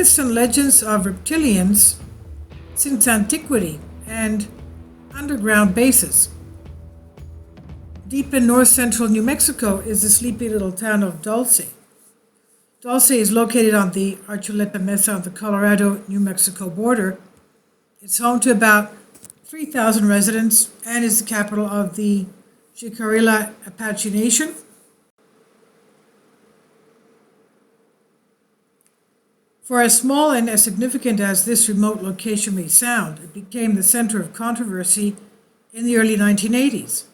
myths and legends of reptilians since antiquity and underground bases. Deep in north-central New Mexico is the sleepy little town of Dulce. Dulce is located on the Archuleta Mesa of the Colorado-New Mexico border. It's home to about 3,000 residents and is the capital of the Jicarilla Apache Nation. For as small and as significant as this remote location may sound, it became the center of controversy in the early 1980s.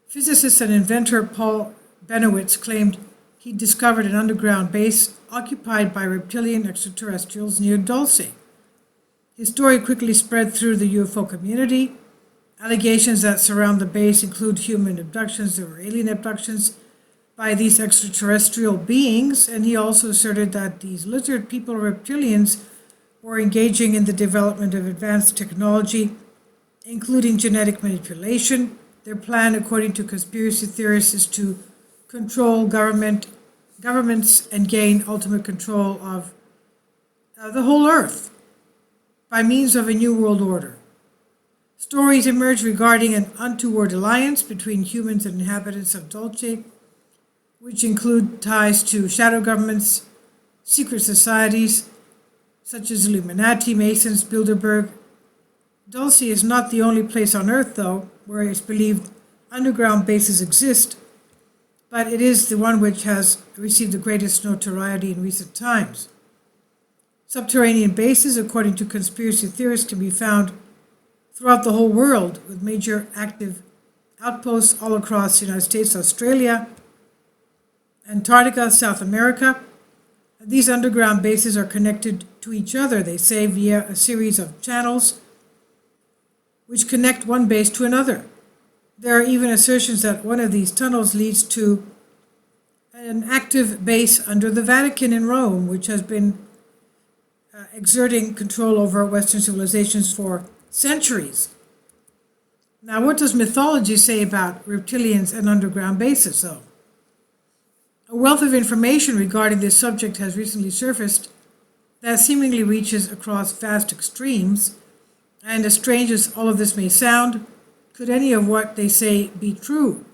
Physicist and inventor Paul Benowitz claimed he discovered an underground base occupied by reptilian extraterrestrials near Dulce. His story quickly spread through the UFO community. Allegations that surround the base include human abductions or alien abductions by these extraterrestrial beings, and he also asserted that these lizard people reptilians were engaging in the development of advanced technology, including genetic manipulation. Their plan, according to conspiracy theorists, is to control governments and gain ultimate control of the whole Earth by means of a new world order. Stories emerge regarding an untoward alliance between humans and inhabitants of Dulce, which include ties to shadow governments, secret societies, such as Illuminati, Masons, Bilderberg. Dulce is not the only place on Earth, though, where it's believed underground bases exist, but it is the one which has received the greatest notoriety in recent times. Subterranean bases, according to conspiracy theorists, can be found throughout the whole world, with major active outposts all across the United States, Australia, Antarctica, South America. These underground bases are connected to each other, they say, via a series of channels which connect one base to another. There are even assertions that one of these tunnels leads to an active base under the Vatican in Rome, which has been exerting control over Western civilizations for centuries. Now, what does mythology say about reptilians and underground bases, though? A wealth of information regarding this subject has recently surfaced that seemingly reaches across vast extremes, and as strange as all of this may sound, could any of what they say be true?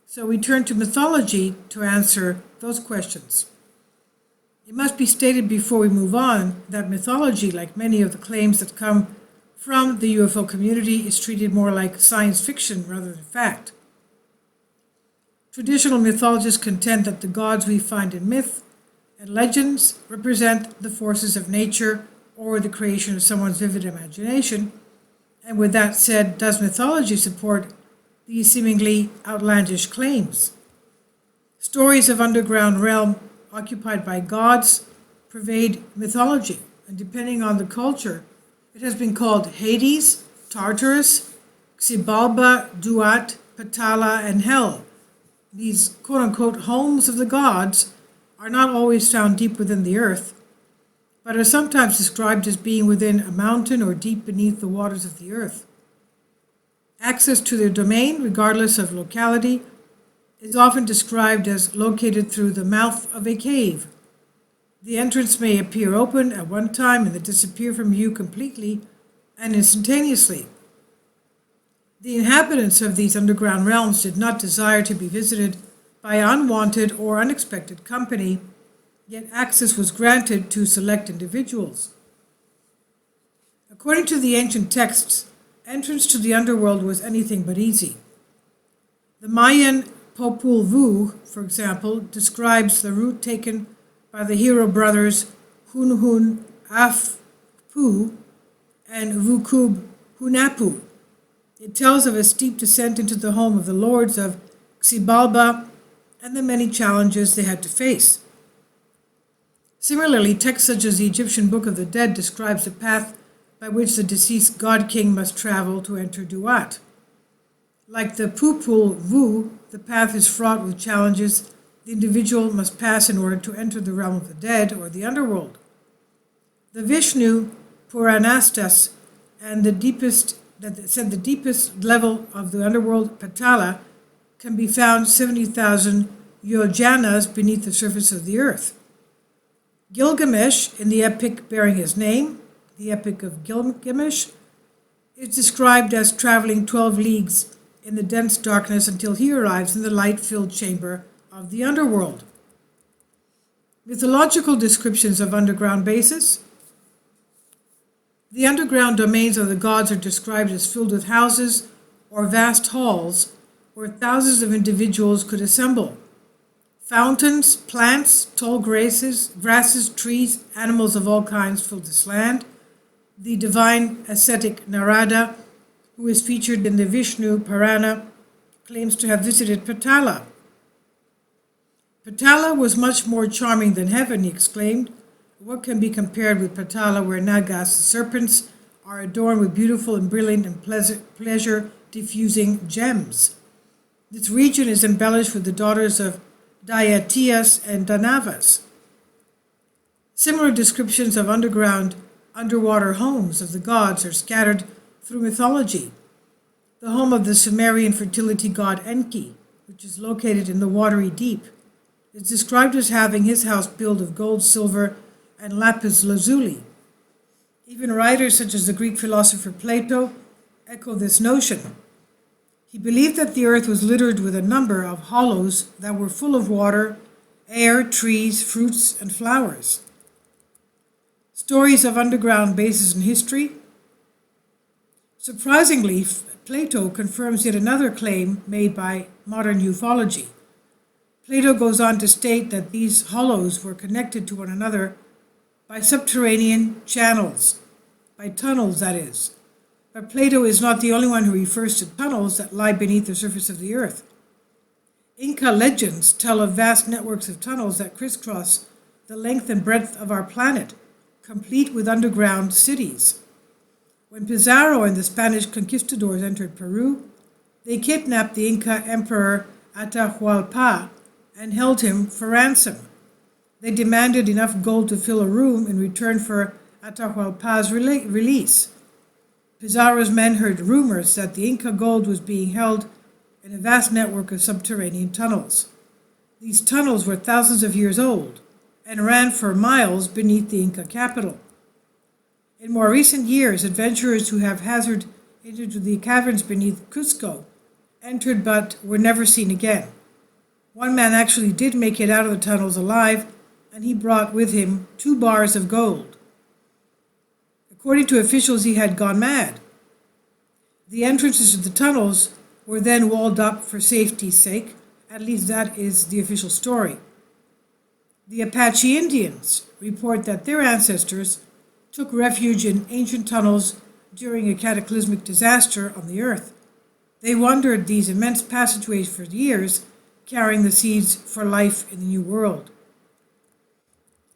So we turn to mythology to answer those questions. It must be stated before we move on that mythology, like many of the claims that come from the UFO community, is treated more like science fiction rather than fact. Traditional mythologists contend that the gods we find in myth and legends represent the forces of nature or the creation of someone's vivid imagination. And with that said, does mythology support these seemingly outlandish claims? Stories of underground realm occupied by gods pervade mythology, and depending on the culture, it has been called Hades, Tartarus, Xibalba, Duat, Patala, and Hell. These quote-unquote homes of the gods are not always found deep within the earth, but are sometimes described as being within a mountain or deep beneath the waters of the earth. Access to their domain, regardless of locality, is often described as located through the mouth of a cave. The entrance may appear open at one time and then disappear from view completely and instantaneously. The inhabitants of these underground realms did not desire to be visited by unwanted or unexpected company, yet access was granted to select individuals. According to the ancient texts, entrance to the underworld was anything but easy. The Mayan Popol Vuh, for example, describes the route taken by the hero brothers Hunhun Afpu and Vukub Hunapu. It tells of a steep descent into the home of the lords of Xibalba and the many challenges they had to face. Similarly, texts such as the Egyptian Book of the Dead describes the path by which the deceased god king must travel to enter Duat. Like the Popol Vuh, the path is fraught with challenges the individual must pass in order to enter the realm of the dead or the underworld. The Vishnu Puranastas and the deepest level of the underworld, Patala, can be found 70,000 yojanas beneath the surface of the earth. Gilgamesh, in the epic bearing his name, the Epic of Gilgamesh, is described as traveling 12 leagues in the dense darkness until he arrives in the light-filled chamber of the underworld. Mythological descriptions of underground bases. The underground domains of the gods are described as filled with houses or vast halls where thousands of individuals could assemble. Fountains, plants, tall grasses, trees, animals of all kinds filled this land. The divine ascetic Narada, who is featured in the Vishnu Purana, claims to have visited Patala. Patala was much more charming than heaven, he exclaimed. What can be compared with Patala, where Nagas, the serpents, are adorned with beautiful and brilliant and pleasure-diffusing gems? This region is embellished with the daughters of Dayatias and Danavas. Similar descriptions of underwater homes of the gods are scattered through mythology. The home of the Sumerian fertility god Enki, which is located in the watery deep, is described as having his house built of gold, silver, and lapis lazuli. Even writers such as the Greek philosopher Plato echo this notion. He believed that the earth was littered with a number of hollows that were full of water, air, trees, fruits, and flowers. Stories of underground bases in history. Surprisingly, Plato confirms yet another claim made by modern ufology. Plato goes on to state that these hollows were connected to one another by subterranean channels, by tunnels, that is. But Plato is not the only one who refers to tunnels that lie beneath the surface of the earth. Inca legends tell of vast networks of tunnels that crisscross the length and breadth of our planet, complete with underground cities. When Pizarro and the Spanish conquistadors entered Peru, they kidnapped the Inca emperor Atahualpa and held him for ransom. They demanded enough gold to fill a room in return for Atahualpa's release. Pizarro's men heard rumors that the Inca gold was being held in a vast network of subterranean tunnels. These tunnels were thousands of years old and ran for miles beneath the Inca capital. In more recent years, adventurers who have hazarded into the caverns beneath Cusco entered but were never seen again. One man actually did make it out of the tunnels alive, and he brought with him 2 bars of gold. According to officials, he had gone mad. The entrances to the tunnels were then walled up for safety's sake. At least that is the official story. The Apache Indians report that their ancestors took refuge in ancient tunnels during a cataclysmic disaster on the earth. They wandered these immense passageways for years, carrying the seeds for life in the New World.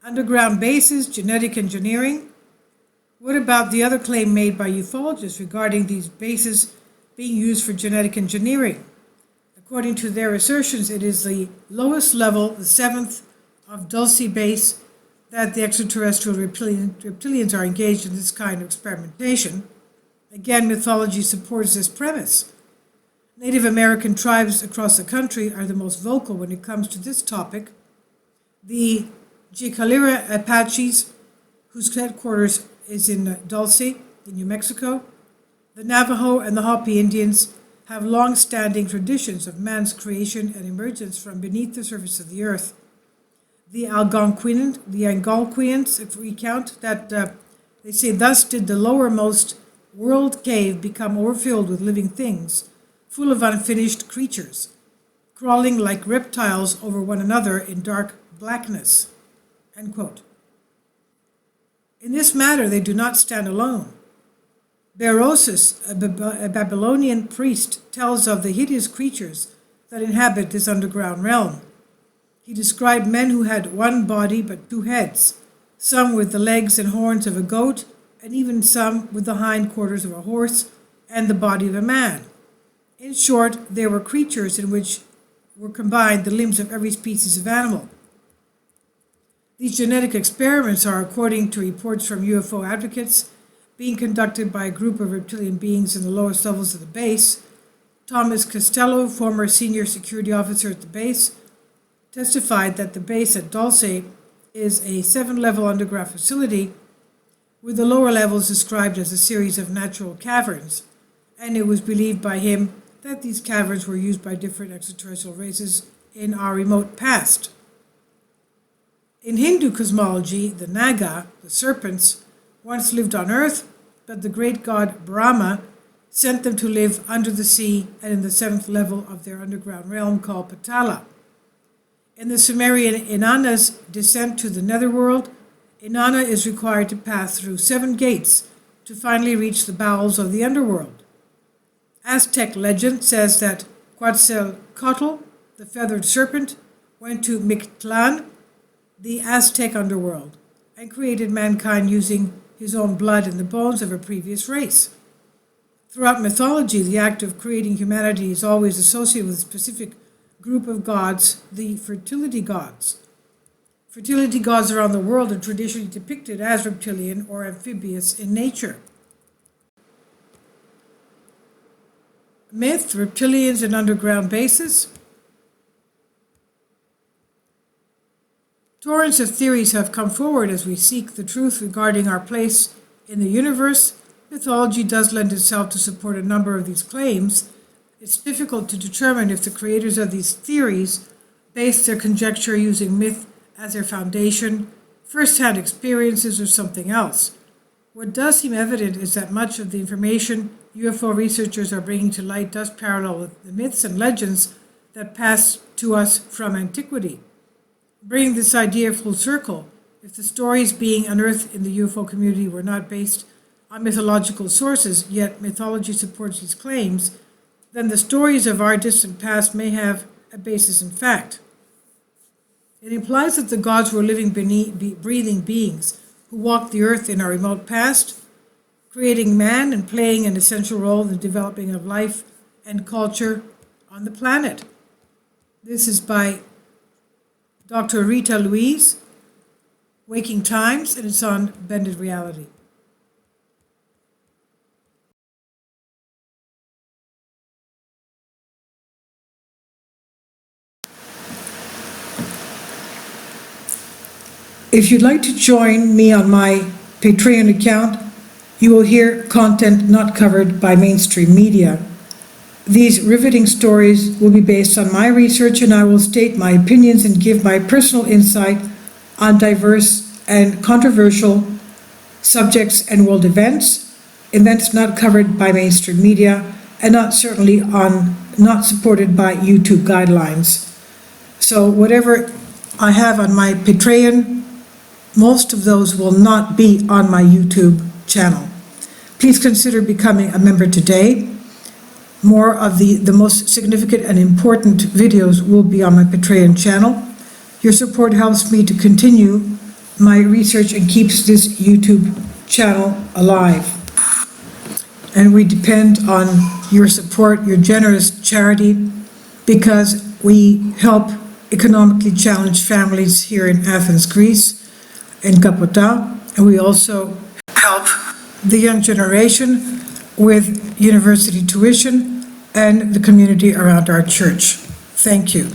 Underground bases, genetic engineering. What about the other claim made by ufologists regarding these bases being used for genetic engineering? According to their assertions, it is the lowest level, the 7th of Dulce base, that the extraterrestrial reptilians are engaged in this kind of experimentation. Again, mythology supports this premise. Native American tribes across the country are the most vocal when it comes to this topic. The Jicarilla Apaches, whose headquarters is in Dulce, in New Mexico. The Navajo and the Hopi Indians have long-standing traditions of man's creation and emergence from beneath the surface of the earth. The Algonquians recount that they say, thus did the lowermost world cave become overfilled with living things, full of unfinished creatures, crawling like reptiles over one another in dark blackness. End quote. In this matter, they do not stand alone. Berosus, a Babylonian priest, tells of the hideous creatures that inhabit this underground realm. He described men who had one body but 2 heads, some with the legs and horns of a goat, and even some with the hindquarters of a horse and the body of a man. In short, there were creatures in which were combined the limbs of every species of animal. These genetic experiments are, according to reports from UFO advocates, being conducted by a group of reptilian beings in the lowest levels of the base. Thomas Costello, former senior security officer at the base, testified that the base at Dulce is a 7-level underground facility with the lower levels described as a series of natural caverns, and it was believed by him that these caverns were used by different extraterrestrial races in our remote past. In Hindu cosmology, the Naga, the serpents, once lived on Earth, but the great god Brahma sent them to live under the sea and in the 7th level of their underground realm called Patala. In the Sumerian Inanna's descent to the netherworld, Inanna is required to pass through 7 gates to finally reach the bowels of the underworld. Aztec legend says that Quetzalcoatl, the feathered serpent, went to Mictlan, the Aztec underworld, and created mankind using his own blood and the bones of a previous race. Throughout mythology, the act of creating humanity is always associated with a specific group of gods, the fertility gods. Fertility gods around the world are traditionally depicted as reptilian or amphibious in nature. Myth, reptilians and underground bases. Torrents of theories have come forward as we seek the truth regarding our place in the universe. Mythology does lend itself to support a number of these claims. It's difficult to determine if the creators of these theories based their conjecture using myth as their foundation, first-hand experiences, or something else. What does seem evident is that much of the information UFO researchers are bringing to light does parallel with the myths and legends that passed to us from antiquity. Bringing this idea full circle, if the stories being unearthed in the UFO community were not based on mythological sources, yet mythology supports these claims, then the stories of our distant past may have a basis in fact. It implies that the gods were living, breathing beings who walked the earth in our remote past, creating man and playing an essential role in the developing of life and culture on the planet. This is by Dr. Rita Louise, Waking Times, and it's on Bended Reality. If you'd like to join me on my Patreon account, you will hear content not covered by mainstream media. These riveting stories will be based on my research, and I will state my opinions and give my personal insight on diverse and controversial subjects and world events not covered by mainstream media, and not supported by YouTube guidelines. So whatever I have on my Patreon, most of those will not be on my YouTube channel. Please consider becoming a member today. More of the most significant and important videos will be on my Patreon channel. Your support helps me to continue my research and keeps this YouTube channel alive. And we depend on your support, your generous charity, because we help economically challenged families here in Athens, Greece, in Kapota, and we also help the young generation with university tuition and the community around our church. Thank you.